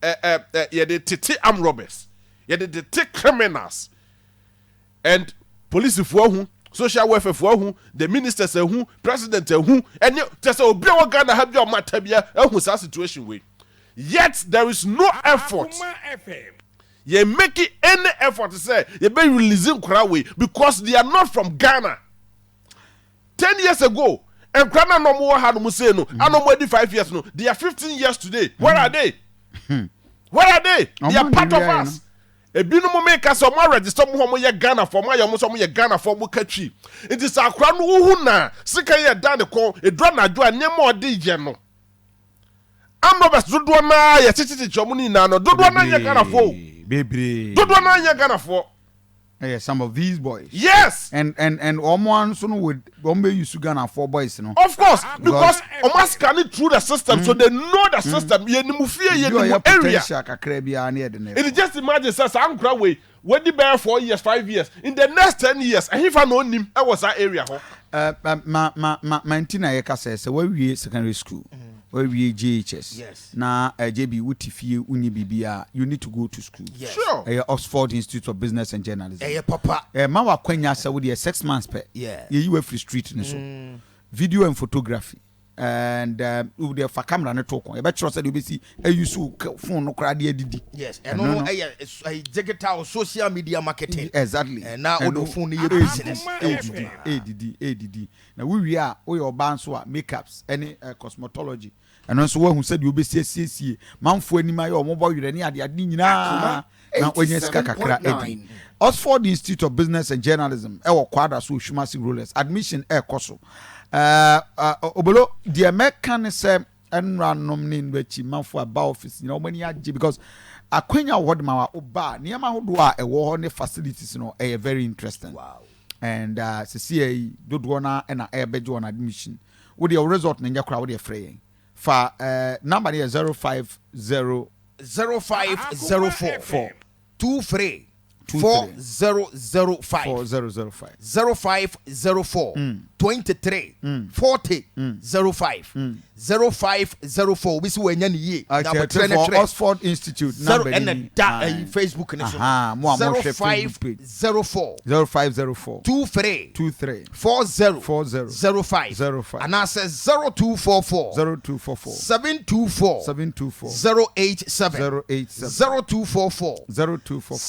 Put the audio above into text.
the titi armed robbers, the titi criminals, and police who, social welfare who, the ministers who, president who, and you just obi o Ghana have your matabia who sa situation way. Yet there is no effort. You making any effort to say you be releasing Krawe because they are not from Ghana. 10 years ago, and Ghana no more had Museno, and no more 5 years no. They are 15 years today. Where are they? Where are they? They are part of us. A binomo make us some register mo ye Ghana for my almost ye Ghana for mo catchy. It is a crown who na sika ye dan the call a drone na do any more DJ no. I'm not do na ye titi chomuni na no do na ye Ghana for. Baby. Do na ye Ghana for. Yes, some of these boys. Yes. And Oman soon would Bombe used to Ghana 4 boys, you know. Of course, because Oman scan it through the system, so they know the system. You area. It is just imagine, says I'm Graway, when the bear 4 years, 5 years. In the next 10 years, and if I know him, I was that area. Mantina Eka says, where we secondary school. Where we JHS. Yes. Now, JB Utifie Uni BBA, you need to go to school. Yes. Sure. Oxford Institute of Business and Journalism. Papa. Mawa Kwenya sa with 6 months per. Yeah. You were free street and so. Video and photography. And with the camera and talk on. You bet you said you be see you so phone no crowd did. Yes. And no digital social media marketing. Exactly. And now the phone you business. ADD. Now we are all your bands who are makeups, any cosmetology. And also one who said you be see man for any my or mobile you any adi na when you kakra Oxford Institute of Business and Journalism quadra so shumasi rollers admission koso obolo the American say and random name which man for about office when you because akwenya word ma oba niam ahodo a ewo ne facilities very interesting. Wow. And CCA do na na bejo on admission with your result ninja kra with your free for number here 050 0504 23 4005 0504 23 40 05 0504 we see when ye for Oxford Institute number and Facebook 0504 23 40 05 and I says 0244 724 087 0244